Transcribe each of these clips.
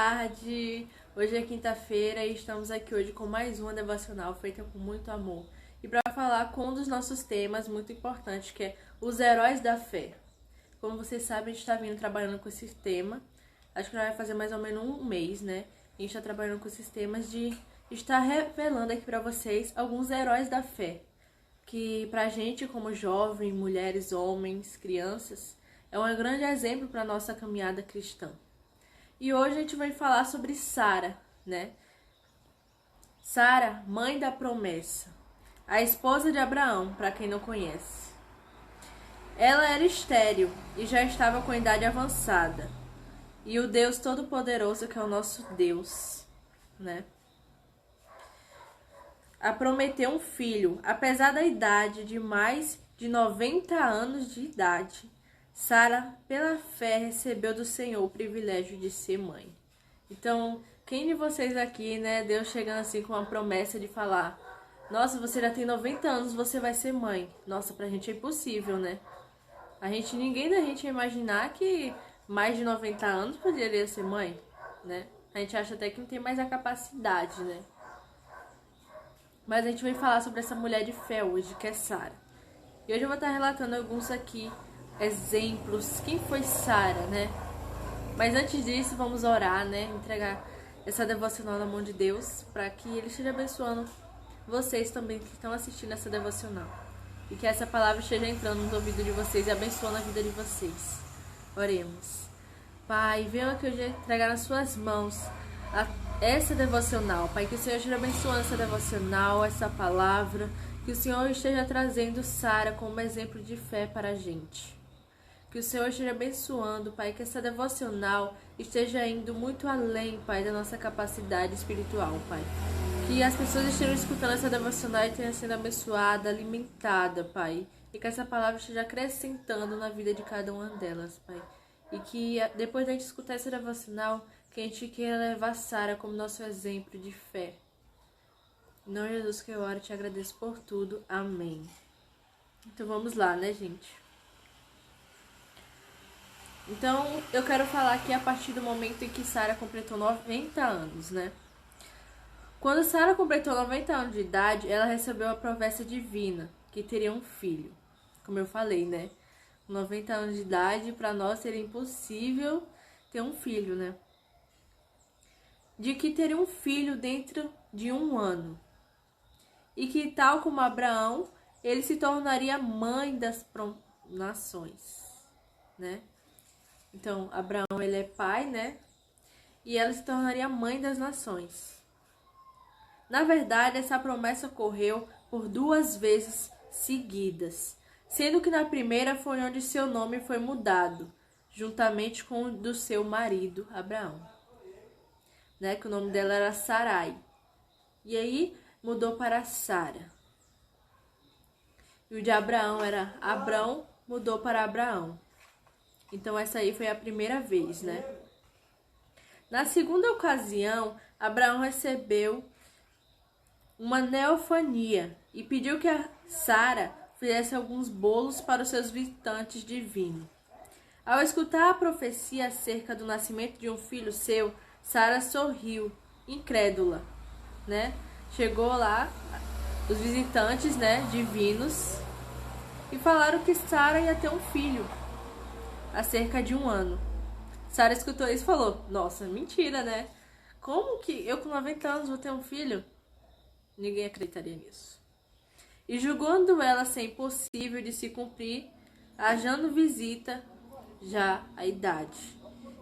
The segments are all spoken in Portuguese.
tarde! Hoje é quinta-feira e estamos aqui hoje com mais uma devocional feita com muito amor. E para falar com um dos nossos temas muito importantes, que é os heróis da fé. Como vocês sabem, a gente está vindo trabalhando com esse tema. Acho que vai fazer mais ou menos um mês, né? A gente está trabalhando com esses temas de estar revelando aqui para vocês alguns heróis da fé. Que pra gente, como jovem, mulheres, homens, crianças, é um grande exemplo para a nossa caminhada cristã. E hoje a gente vai falar sobre Sara, né? Sara, mãe da promessa, a esposa de Abraão, para quem não conhece. Ela era estéril e já estava com a idade avançada. E o Deus Todo-Poderoso, que é o nosso Deus, né? A prometeu um filho, apesar da idade de mais de 90 anos de idade. Sara, pela fé, recebeu do Senhor o privilégio de ser mãe. Então, quem de vocês aqui, né, Deus chegando assim com uma promessa de falar: nossa, você já tem 90 anos, você vai ser mãe. Nossa, pra gente é impossível, né? Ninguém da gente ia imaginar que mais de 90 anos poderia ser mãe, né? A gente acha até que não tem mais a capacidade, né? Mas a gente vai falar sobre essa mulher de fé hoje, que é Sara. E hoje eu vou estar relatando alguns aqui exemplos. Quem foi Sara, né? Mas antes disso, vamos orar, né? Entregar essa devocional na mão de Deus, para que Ele esteja abençoando vocês também que estão assistindo essa devocional. E que essa palavra esteja entrando no ouvido de vocês e abençoando a vida de vocês. Oremos. Pai, venho aqui hoje entregar nas suas mãos essa devocional. Pai, que o Senhor esteja abençoando essa devocional, essa palavra. Que o Senhor esteja trazendo Sara como exemplo de fé para a gente. Que o Senhor esteja abençoando, Pai, que essa devocional esteja indo muito além, Pai, da nossa capacidade espiritual, Pai. Que as pessoas estejam escutando essa devocional e tenham sido abençoada, alimentada, Pai. E que essa palavra esteja acrescentando na vida de cada uma delas, Pai. E que depois da gente escutar essa devocional, que a gente queira levar Sara como nosso exemplo de fé. Em nome de Jesus que eu oro e te agradeço por tudo. Amém. Então vamos lá, né, gente? Então, eu quero falar aqui a partir do momento em que Sara completou 90 anos, né? Quando Sara completou 90 anos de idade, ela recebeu a promessa divina, que teria um filho. Como eu falei, né? Com 90 anos de idade, para nós seria impossível ter um filho, né? De que teria um filho dentro de 1 ano. E que, tal como Abraão, ele se tornaria mãe das nações, né? Então, Abraão, ele é pai, né? E ela se tornaria mãe das nações. Na verdade, essa promessa ocorreu por 2 vezes seguidas, sendo que na primeira foi onde seu nome foi mudado, juntamente com o do seu marido, Abraão, né? Que o nome dela era Sarai. E aí, mudou para Sara. E o de Abraão era Abrão, mudou para Abraão. Então essa aí foi a primeira vez, né? Na segunda ocasião, Abraão recebeu uma neofania e pediu que a Sara fizesse alguns bolos para os seus visitantes divinos. Ao escutar a profecia acerca do nascimento de um filho seu, Sara sorriu, incrédula, né? Chegou lá os visitantes, né, divinos, e falaram que Sara ia ter um filho há cerca de 1 ano. Sara escutou isso e falou: nossa, mentira, né? Como que eu com 90 anos vou ter um filho? Ninguém acreditaria nisso. E julgando ela ser impossível de se cumprir, achando visita já a idade.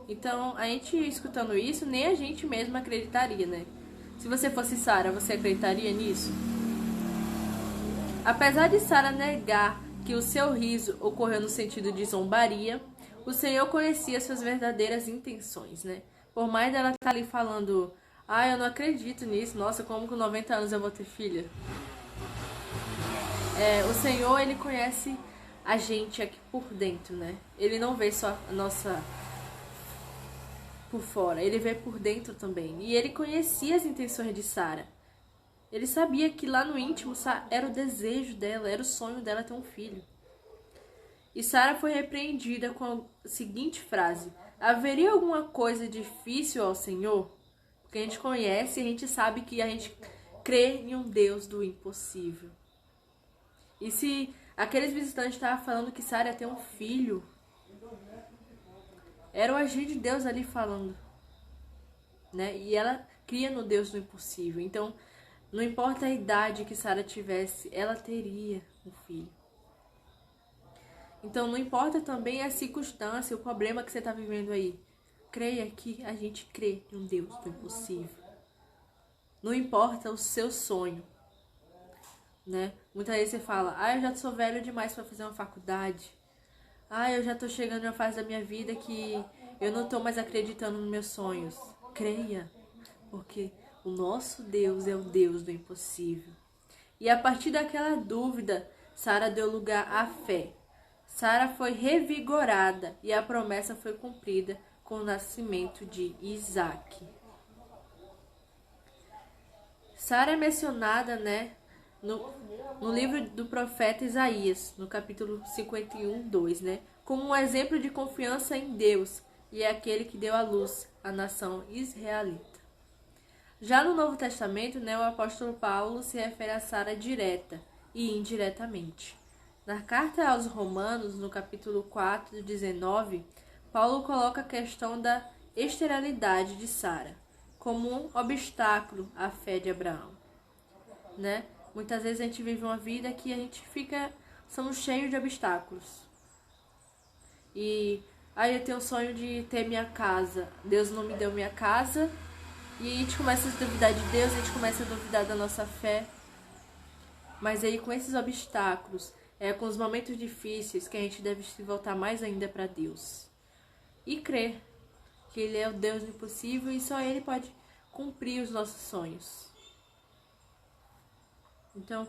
Então, a gente escutando isso, nem a gente mesmo acreditaria, né? Se você fosse Sara, você acreditaria nisso? Apesar de Sara negar que o seu riso ocorreu no sentido de zombaria, o Senhor conhecia suas verdadeiras intenções, né? Por mais dela estar ali falando: eu não acredito nisso, nossa, como com 90 anos eu vou ter filha? O Senhor, Ele conhece a gente aqui por dentro, né? Ele não vê só a nossa por fora, Ele vê por dentro também. E Ele conhecia as intenções de Sara. Ele sabia que lá no íntimo era o desejo dela, era o sonho dela ter um filho. E Sara foi repreendida com a seguinte frase: haveria alguma coisa difícil ao Senhor? Porque a gente conhece, a gente sabe que a gente crê em um Deus do impossível. E se aqueles visitantes estavam falando que Sara ia ter um filho, era o agir de Deus ali falando, né? E ela cria no Deus do impossível. Então, não importa a idade que Sara tivesse, ela teria um filho. Então, não importa também a circunstância, o problema que você está vivendo aí. Creia que a gente crê em um Deus do impossível. Não importa o seu sonho, né? Muitas vezes você fala, eu já sou velho demais para fazer uma faculdade. Eu já tô chegando em uma fase da minha vida que eu não tô mais acreditando nos meus sonhos. Creia, porque o nosso Deus é o Deus do impossível. E a partir daquela dúvida, Sara deu lugar à fé. Sara foi revigorada e a promessa foi cumprida com o nascimento de Isaque. Sara é mencionada, né, no livro do profeta Isaías, no capítulo 51, 2, né, como um exemplo de confiança em Deus, e é aquele que deu à luz a nação israelita. Já no Novo Testamento, né, o apóstolo Paulo se refere a Sara direta e indiretamente. Na carta aos Romanos, no capítulo 4, 19, Paulo coloca a questão da esterilidade de Sara como um obstáculo à fé de Abraão, né? Muitas vezes a gente vive uma vida que a gente somos cheios de obstáculos. E aí eu tenho o sonho de ter minha casa, Deus não me deu minha casa, e a gente começa a duvidar de Deus, a gente começa a duvidar da nossa fé. Mas aí com esses obstáculos, com os momentos difíceis, que a gente deve se voltar mais ainda para Deus. E crer que Ele é o Deus do impossível e só Ele pode cumprir os nossos sonhos. Então,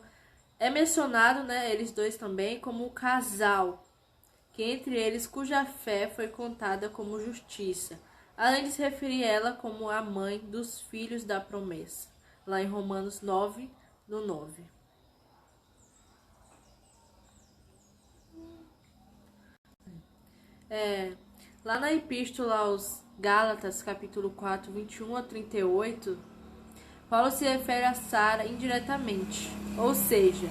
é mencionado, né, eles dois também, como um casal, que entre eles cuja fé foi contada como justiça, além de se referir a ela como a mãe dos filhos da promessa, lá em Romanos 9, no 9. Lá na epístola aos Gálatas, capítulo 4, 21 a 38, Paulo se refere a Sara indiretamente, ou seja,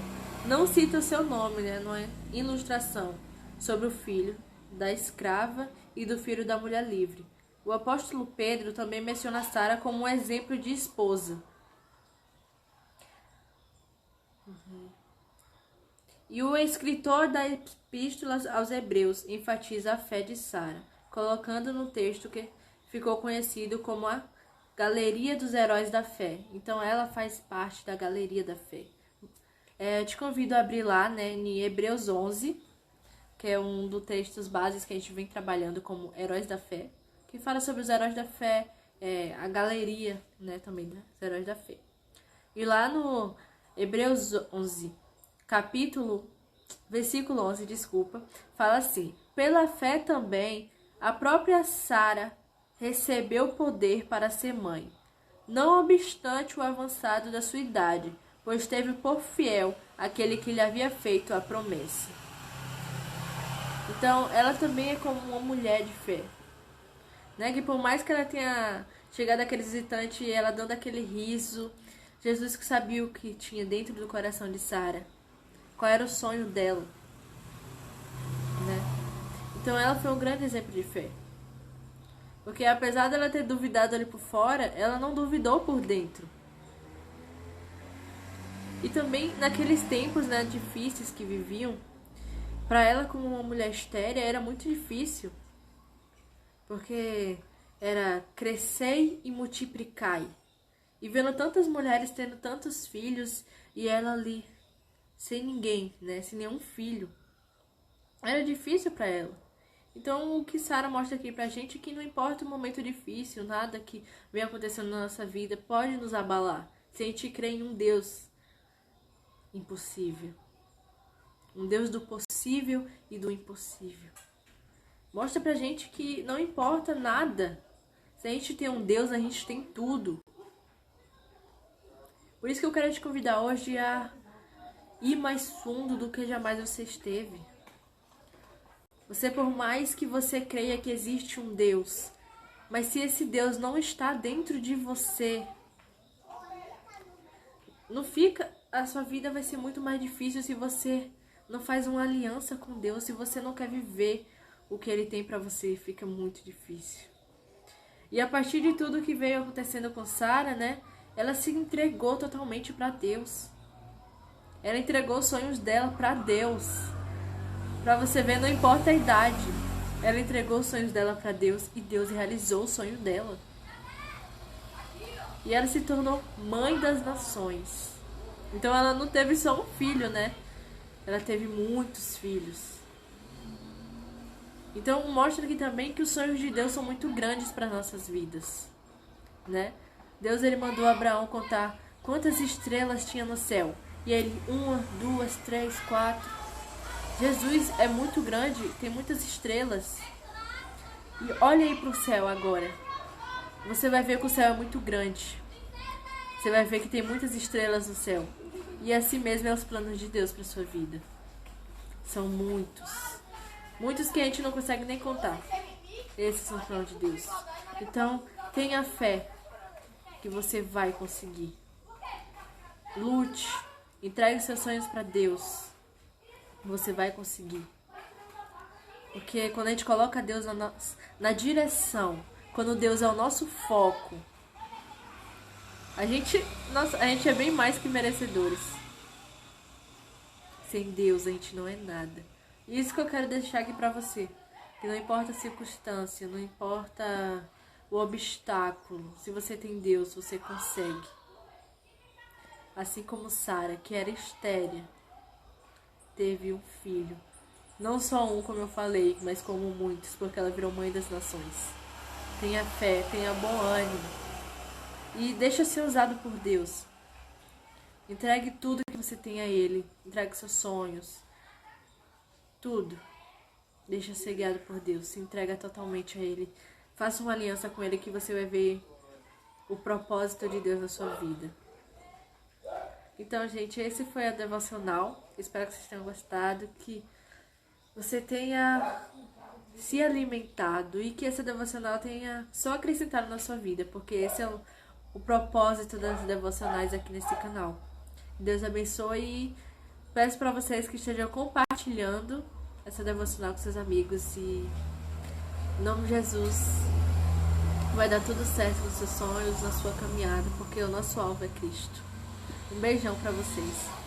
não cita o seu nome, né, não é ilustração, sobre o filho da escrava e do filho da mulher livre. O apóstolo Pedro também menciona Sara como um exemplo de esposa. E o escritor da epístola aos Hebreus enfatiza a fé de Sara, colocando no texto que ficou conhecido como a Galeria dos Heróis da Fé. Então ela faz parte da Galeria da Fé. Te convido a abrir lá, né, em Hebreus 11, que é um dos textos básicos que a gente vem trabalhando como Heróis da Fé, que fala sobre os Heróis da Fé, a galeria, né, também dos Heróis da Fé. E lá no Hebreus 11, versículo 11, fala assim: pela fé também a própria Sara recebeu poder para ser mãe, não obstante o avançado da sua idade, pois teve por fiel aquele que lhe havia feito a promessa. Então, ela também é como uma mulher de fé, né? Que por mais que ela tenha chegado aquele visitante e ela dando aquele riso, Jesus que sabia o que tinha dentro do coração de Sara, qual era o sonho dela, né? Então ela foi um grande exemplo de fé. Porque apesar dela ter duvidado ali por fora, ela não duvidou por dentro. E também naqueles tempos, né, difíceis que viviam, para ela como uma mulher estéril era muito difícil. Porque era crescei e multiplicai. E vendo tantas mulheres tendo tantos filhos e ela ali sem ninguém, né, sem nenhum filho. Era difícil para ela. Então, o que Sara mostra aqui pra gente é que não importa o momento difícil, nada que vem acontecendo na nossa vida pode nos abalar, se a gente crê em um Deus impossível. Um Deus do possível e do impossível. Mostra pra gente que não importa nada. Se a gente tem um Deus, a gente tem tudo. Por isso que eu quero te convidar hoje a ir mais fundo do que jamais você esteve. Você, por mais que você creia que existe um Deus, mas se esse Deus não está dentro de você, não fica, a sua vida vai ser muito mais difícil se você não faz uma aliança com Deus, se você não quer viver o que Ele tem para você, fica muito difícil. E a partir de tudo que veio acontecendo com Sara, né, ela se entregou totalmente para Deus. Ela entregou os sonhos dela para Deus. Para você ver, não importa a idade. Ela entregou os sonhos dela para Deus e Deus realizou o sonho dela. E ela se tornou mãe das nações. Então ela não teve só um filho, né? Ela teve muitos filhos. Então mostra aqui também que os sonhos de Deus são muito grandes para nossas vidas, né? Deus, ele mandou Abraão contar quantas estrelas tinha no céu. E ele, 1, 2, 3, 4. Jesus é muito grande, tem muitas estrelas. E olha aí pro céu agora. Você vai ver que o céu é muito grande. Você vai ver que tem muitas estrelas no céu. E assim mesmo é os planos de Deus para sua vida. São muitos. Muitos que a gente não consegue nem contar. Esses são os planos de Deus. Então, tenha fé que você vai conseguir. Lute. Entregue seus sonhos para Deus. Você vai conseguir. Porque quando a gente coloca Deus na direção, quando Deus é o nosso foco, a gente é bem mais que merecedores. Sem Deus a gente não é nada. E isso que eu quero deixar aqui pra você. Que não importa a circunstância, não importa o obstáculo. Se você tem Deus, você consegue. Assim como Sara, que era estéril, teve um filho. Não só um, como eu falei, mas como muitos, porque ela virou mãe das nações. Tenha fé, tenha bom ânimo. E deixa ser usado por Deus. Entregue tudo que você tem a Ele. Entregue seus sonhos. Tudo. Deixa ser guiado por Deus. Se entrega totalmente a Ele. Faça uma aliança com Ele que você vai ver o propósito de Deus na sua vida. Então, gente, esse foi a devocional. Espero que vocês tenham gostado. Que você tenha se alimentado e que essa devocional tenha só acrescentado na sua vida. Porque esse é o propósito das devocionais aqui nesse canal. Deus abençoe e peço para vocês que estejam compartilhando essa devocional com seus amigos e em nome de Jesus vai dar tudo certo nos seus sonhos, na sua caminhada, porque o nosso alvo é Cristo. Um beijão para vocês.